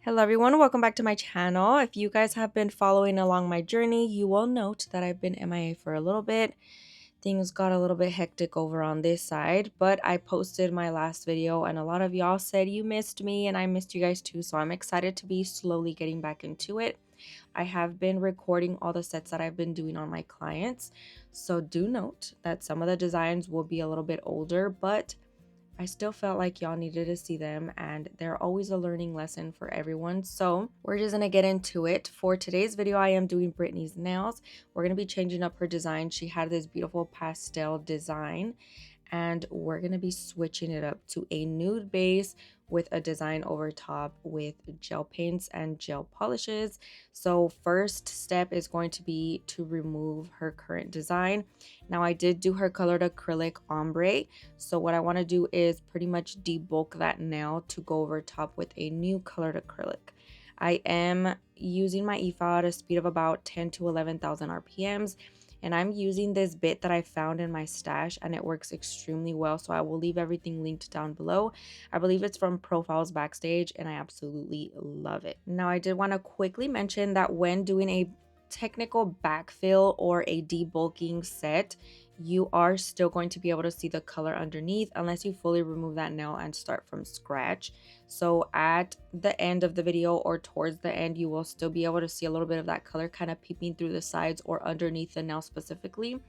Hello everyone, welcome back to my channel. If you guys have been following along my journey, you will note that I've been MIA for a little bit. Things got a little bit hectic over on this side, but I posted my last video and a lot of y'all said you missed me and I missed you guys too, so I'm excited to be slowly getting back into it. I have been recording all the sets that I've been doing on my clients, so do note that some of the designs will be a little bit older, but I still felt like y'all needed to see them, and they're always a learning lesson for everyone. So we're just gonna get into it. For today's video, I am doing Brittany's nails. We're gonna be changing up her design. She had this beautiful pastel design, and we're gonna be switching it up to a nude base with a design over top with gel paints and gel polishes. So first step is going to be to remove her current design. Now I did do her colored acrylic ombre, so what I want to do is pretty much debulk that nail to go over top with a new colored acrylic. I am using my Efile at a speed of about 10 to 11,000 RPMs, and I'm using this bit that I found in my stash and it works extremely well, so I will leave everything linked down below. I believe it's from Profiles Backstage and I absolutely love it. Now I did want to quickly mention that when doing a technical backfill or a debulking set, you are still going to be able to see the color underneath unless you fully remove that nail and start from scratch. So at the end of the video or towards the end, you will still be able to see a little bit of that color kind of peeping through the sides or underneath the nail specifically.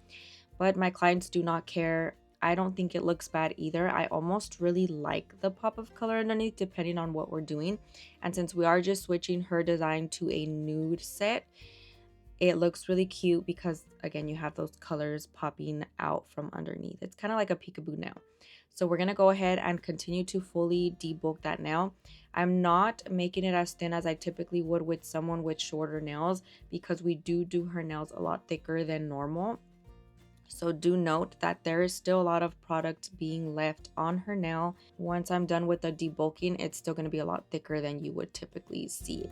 But my clients do not care. I don't think it looks bad either. I almost really like the pop of color underneath depending on what we're doing. And since we are just switching her design to a nude set, it looks really cute because again you have those colors popping out from underneath. It's kind of like a peekaboo nail. So we're gonna go ahead and continue to fully debulk that nail. I'm not making it as thin as I typically would with someone with shorter nails because we do her nails a lot thicker than normal. So do note that there is still a lot of product being left on her nail. Once I'm done with the debulking, it's still going to be a lot thicker than you would typically see.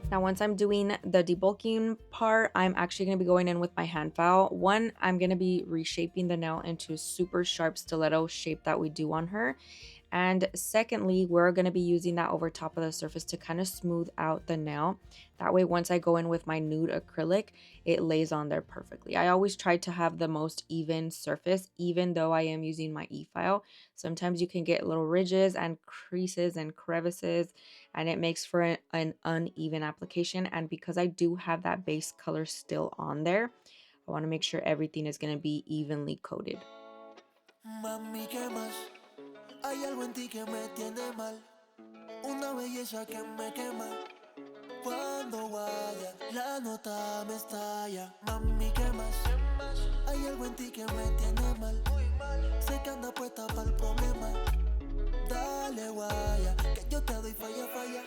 Now, once I'm doing the debulking part, I'm actually going to be going in with my hand file. One, I'm going to be reshaping the nail into a super sharp stiletto shape that we do on her. And secondly, we're going to be using that over top of the surface to kind of smooth out the nail. That way, once I go in with my nude acrylic, it lays on there perfectly. I always try to have the most even surface, even though I am using my E-file. Sometimes you can get little ridges and creases and crevices, and it makes for an uneven application. And because I do have that base color still on there, I want to make sure everything is going to be evenly coated. Mami, ¿qué más? Hay algo en ti que me tiene mal, una belleza que me quema. Cuando vaya, la nota me estalla. Mami, ¿qué más? Hay algo en ti que me tiene mal, sé que anda puesta para el problema. Dale guaya, que yo te doy falla, falla.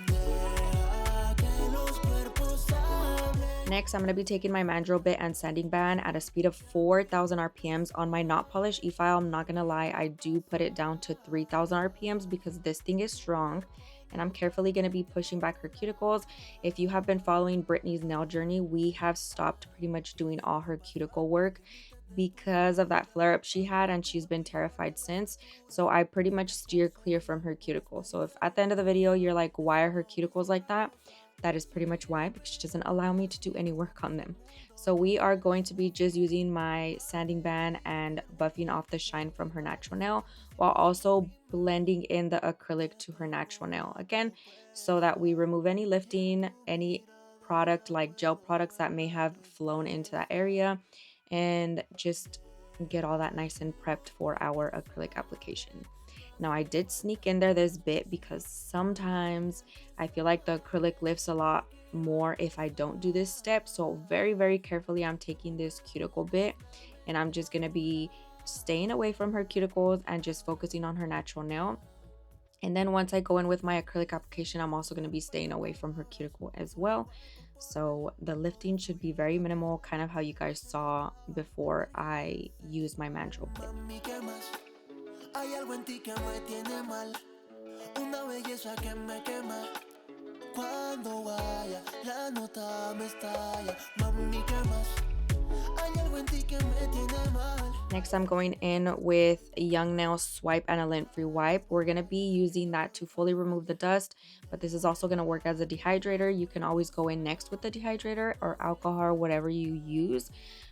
Deja que los cuerpos hablen. Next, I'm going to be taking my Mandrel bit and sanding band at a speed of 4,000 RPMs on my not polished E-file. I'm not going to lie, I do put it down to 3,000 RPMs because this thing is strong. And I'm carefully going to be pushing back her cuticles. If you have been following Brittany's nail journey, we have stopped pretty much doing all her cuticle work because of that flare up she had, and she's been terrified since. So I pretty much steer clear from her cuticle. So if at the end of the video you're like, why are her cuticles like that? That is pretty much why, because she doesn't allow me to do any work on them. So we are going to be just using my sanding band and buffing off the shine from her natural nail while also blending in the acrylic to her natural nail again, so that we remove any lifting, any product like gel products that may have flown into that area, and just get all that nice and prepped for our acrylic application. Now I did sneak in there this bit because sometimes I feel like the acrylic lifts a lot more if I don't do this step. So very, very carefully I'm taking this cuticle bit and I'm just going to be staying away from her cuticles and just focusing on her natural nail. And then once I go in with my acrylic application, I'm also going to be staying away from her cuticle as well. So the lifting should be very minimal, kind of how you guys saw before I used my mandrel bit. Mami, ¿qué más? Hay algo en ti que me tiene mal, una belleza que me quema. Cuando vaya, la nota me estalla. Mami, ¿qué más? Hay algo en ti que me tiene mal. Next, I'm going in with a Young Nail Swipe and a lint-free wipe. We're going to be using that to fully remove the dust, but this is also going to work as a dehydrator. You can always go in next with the dehydrator or alcohol or whatever you use,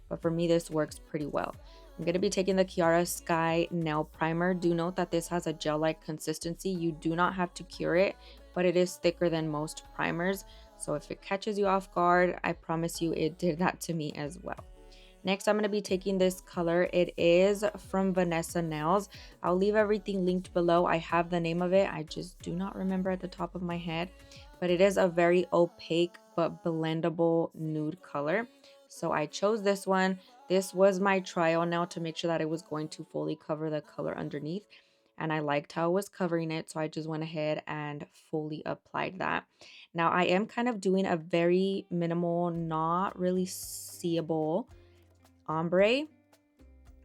but for me, this works pretty well. I'm going to be taking the Kiara Sky Nail Primer. Do note that this has a gel-like consistency. You do not have to cure it, but it is thicker than most primers. So if it catches you off guard, I promise you it did that to me as well. Next, I'm going to be taking this color. It is from Vanessa Nails. I'll leave everything linked below. I have the name of it. I just do not remember at the top of my head. But it is a very opaque but blendable nude color. So I chose this one. This was my trial nail to make sure that it was going to fully cover the color underneath. And I liked how it was covering it. So I just went ahead and fully applied that. Now I am kind of doing a very minimal, not really seeable ombre.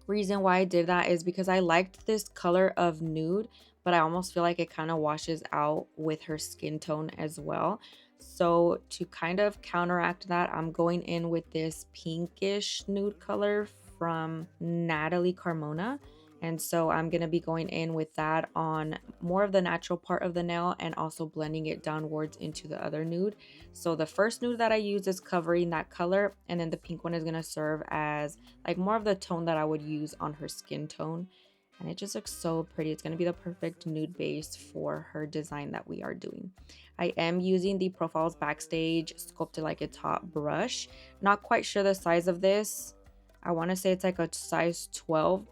Reason why I did that is because I liked this color of nude, but I almost feel like it kind of washes out with her skin tone as well. So to kind of counteract that, I'm going in with this pinkish nude color from Natalie Carmona. And so I'm going to be going in with that on more of the natural part of the nail and also blending it downwards into the other nude. So the first nude that I use is covering that color, and then the pink one is going to serve as like more of the tone that I would use on her skin tone. And it just looks so pretty. It's going to be the perfect nude base for her design that we are doing. I am using the Profiles Backstage Sculpted Like It's Hot brush. Not quite sure the size of this. I want to say it's like a size 12.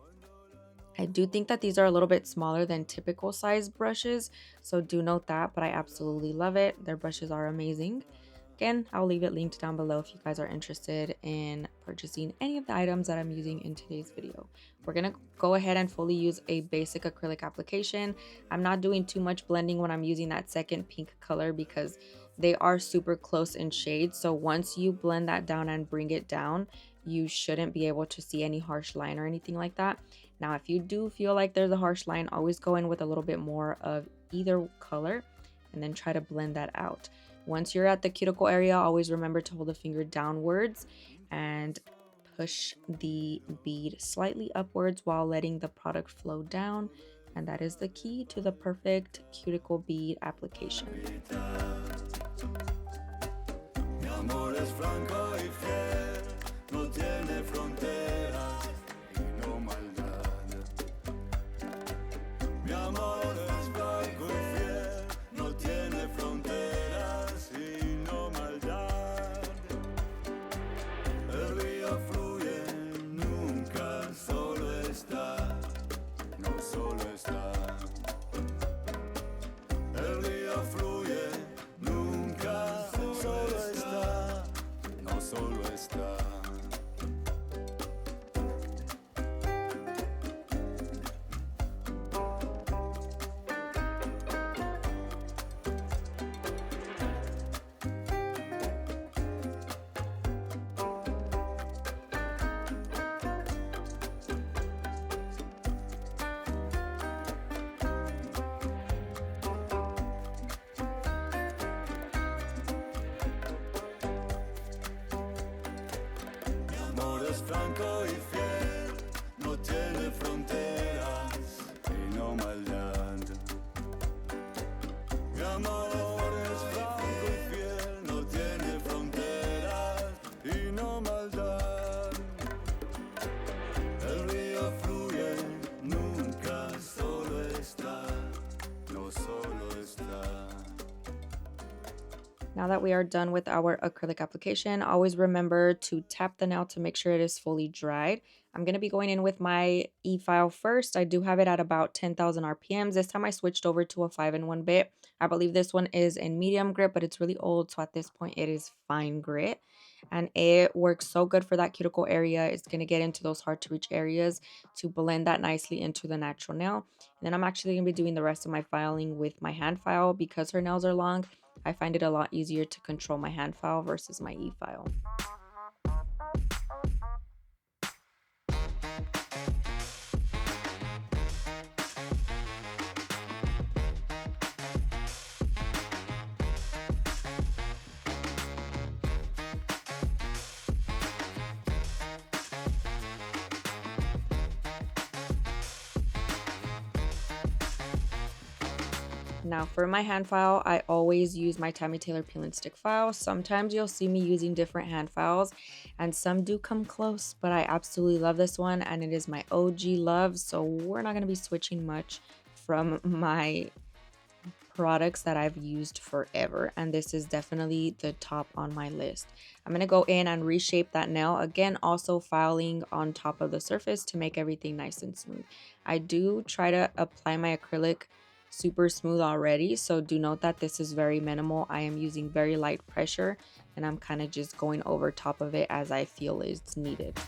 I do think that these are a little bit smaller than typical size brushes, so do note that, but I absolutely love it. Their brushes are amazing. Again, I'll leave it linked down below if you guys are interested in purchasing any of the items that I'm using in today's video. We're going to go ahead and fully use a basic acrylic application. I'm not doing too much blending when I'm using that second pink color because they are super close in shade. So once you blend that down and bring it down, you shouldn't be able to see any harsh line or anything like that. Now, if you do feel like there's a harsh line, always go in with a little bit more of either color and then try to blend that out. Once you're at the cuticle area, always remember to hold the finger downwards and push the bead slightly upwards while letting the product flow down. And that is the key to the perfect cuticle bead application. Franco y fiel, no tiene fronteras y no maldad. Mi amor es franco y fiel, no tiene fronteras y no maldad. El río fluye, nunca solo está, no solo está. Now that we are done with our acrylic application, always remember to tap the nail to make sure it is fully dried. I'm going to be going in with my Efile first. I do have it at about 10,000 RPMs. This time I switched over to a 5-in-1 bit. I believe this one is in medium grit, but it's really old, so at this point it is fine grit. and it works so good for that cuticle area. It's going to get into those hard to reach areas to blend that nicely into the natural nail. And then I'm actually going to be doing the rest of my filing with my hand file. Because her nails are long, I find it a lot easier to control my hand file versus my e-file. Now for my hand file, I always use my Tammy Taylor peel and stick file. Sometimes you'll see me using different hand files and some do come close, but I absolutely love this one and it is my OG love. So we're not going to be switching much from my products that I've used forever, and this is definitely the top on my list. I'm going to go in and reshape that nail again, also filing on top of the surface to make everything nice and smooth. I do try to apply my acrylic super smooth already, so do note that this is very minimal. I am using very light pressure and I'm kind of just going over top of it as I feel it's needed.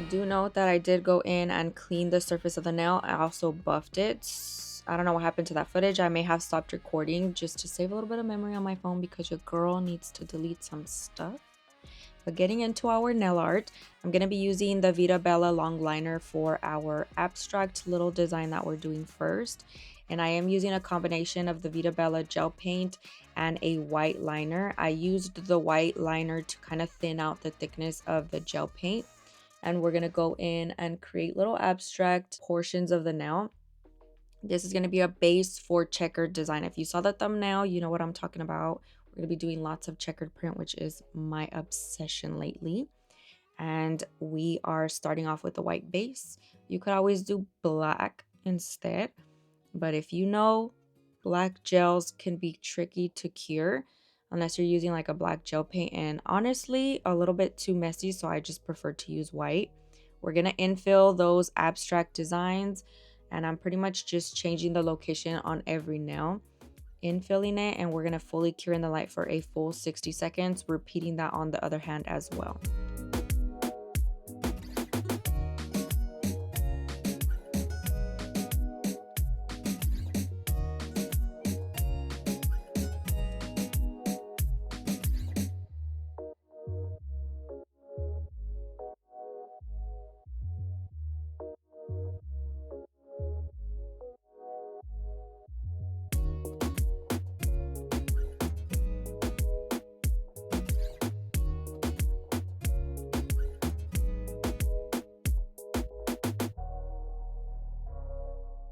Do note that I did go in and clean the surface of the nail. I also buffed it. I don't know what happened to that footage. I may have stopped recording just to save a little bit of memory on my phone because your girl needs to delete some stuff. But getting into our nail art, I'm going to be using the Veeda Bella long liner for our abstract little design that we're doing first. And I am using a combination of the Veeda Bella gel paint and a white liner. I used the white liner to kind of thin out the thickness of the gel paint. And we're going to go in and create little abstract portions of the nail. This is going to be a base for checkered design. If you saw the thumbnail, you know what I'm talking about. We're going to be doing lots of checkered print, which is my obsession lately. And we are starting off with the white base. You could always do black instead. But if you know, black gels can be tricky to cure unless you're using like a black gel paint, and honestly a little bit too messy, so I just prefer to use white. We're gonna infill those abstract designs, and I'm pretty much just changing the location on every nail, infilling it, and we're gonna fully cure in the light for a full 60 seconds, repeating that on the other hand as well.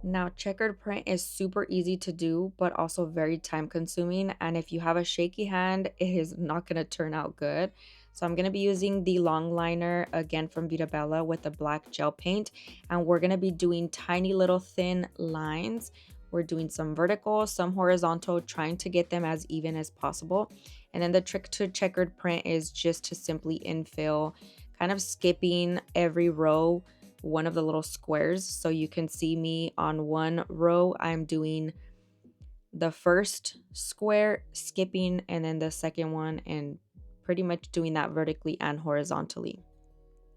Now, checkered print is super easy to do, but also very time consuming. And if you have a shaky hand, it is not going to turn out good. So I'm going to be using the long liner again from Veeda Bella with the black gel paint. And we're going to be doing tiny little thin lines. We're doing some vertical, some horizontal, trying to get them as even as possible. And then the trick to checkered print is just to simply infill, kind of skipping every row one of the little squares. So you can see me on one row, I'm doing the first square, skipping, and then the second one, and pretty much doing that vertically and horizontally.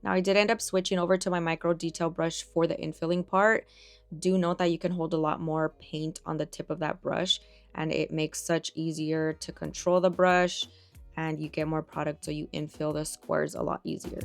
Now I did end up switching over to my micro detail brush for the infilling part. Do note that you can hold a lot more paint on the tip of that brush, and it makes such easier to control the brush, and you get more product, so you infill the squares a lot easier.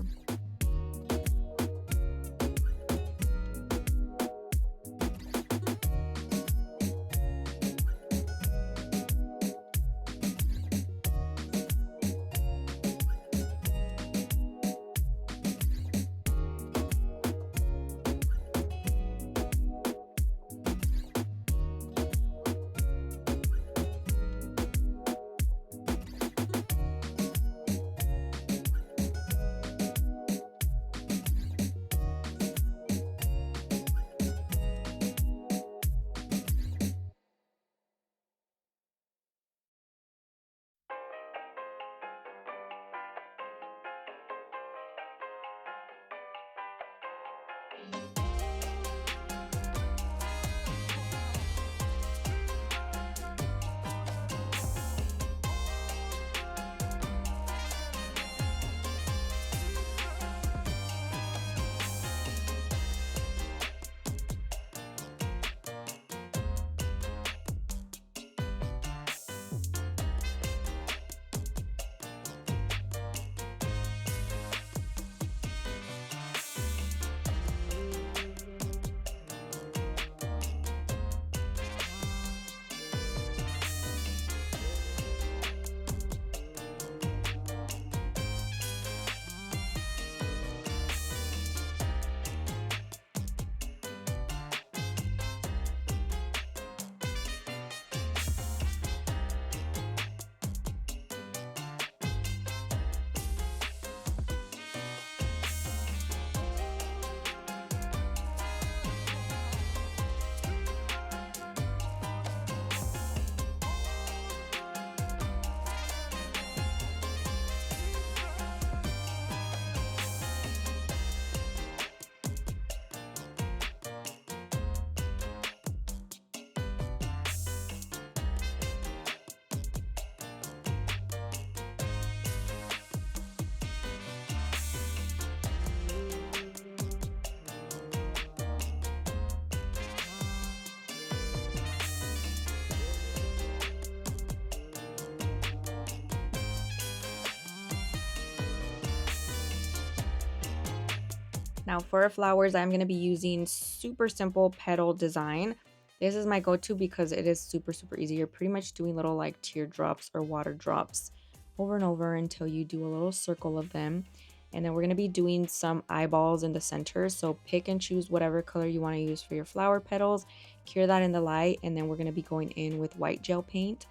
Now for our flowers, I'm going to be using super simple petal design. This is my go-to because it is super easy. You're pretty much doing little like teardrops or water drops over and over until you do a little circle of them. And then we're going to be doing some eyeballs in the center. So pick and choose whatever color you want to use for your flower petals. Cure that in the light. And then we're going to be going in with white gel paint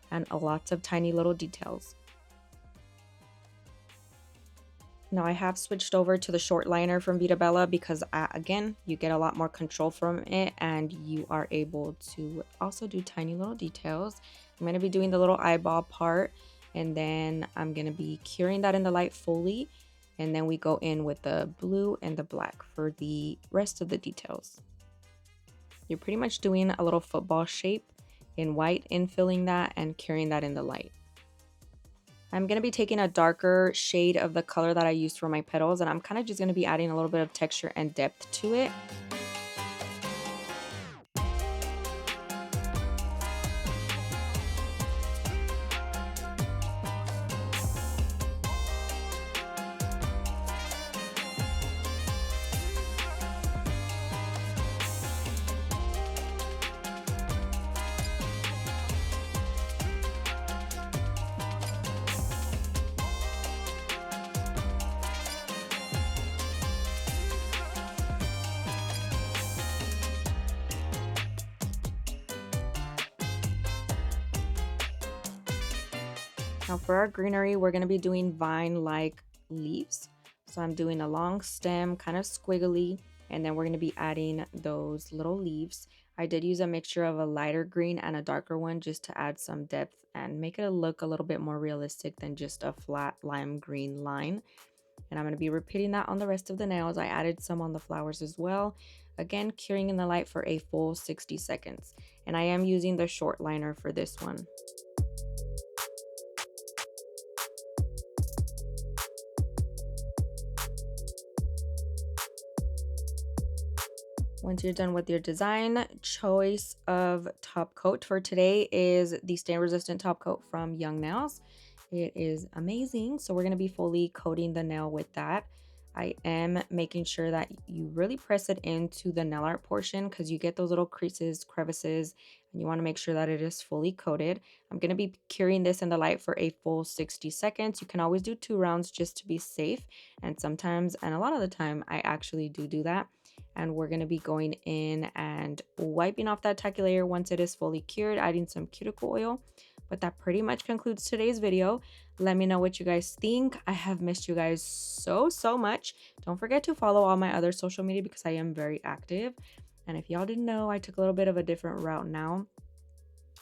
and lots of tiny little details. Now I have switched over to the short liner from Veeda because again, you get a lot more control from it and you are able to also do tiny little details. I'm going to be doing the little eyeball part and then I'm going to be curing that in the light fully. And then we go in with the blue and the black for the rest of the details. You're pretty much doing a little football shape in white, infilling that and curing that in the light. I'm going to be taking a darker shade of the color that I used for my petals, and I'm kind of just going to be adding a little bit of texture and depth to it. Now for our greenery, we're going to be doing vine-like leaves. So I'm doing a long stem, kind of squiggly, and then we're going to be adding those little leaves. I did use a mixture of a lighter green and a darker one just to add some depth and make it look a little bit more realistic than just a flat lime green line. And I'm going to be repeating that on the rest of the nails. I added some on the flowers as well. Again, curing in the light for a full 60 seconds. And I am using the short liner for this one. Once you're done with your design, choice of top coat for today is the stain resistant top coat from Young Nails. It is amazing. So we're going to be fully coating the nail with that. I am making sure that you really press it into the nail art portion because you get those little creases, crevices, and you want to make sure that it is fully coated. I'm going to be curing this in the light for a full 60 seconds. You can always do 2 rounds just to be safe. And sometimes, and a lot of the time, I actually do that. And we're going to be going in and wiping off that tacky layer once it is fully cured, adding some cuticle oil. But that pretty much concludes today's video. Let me know what you guys think. I have missed you guys so much. Don't forget to follow all my other social media because I am very active. And if y'all didn't know, I took a little bit of a different route now.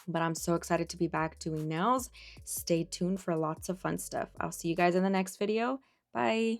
But I'm so excited to be back doing nails. Stay tuned for lots of fun stuff. I'll see you guys in the next video. Bye.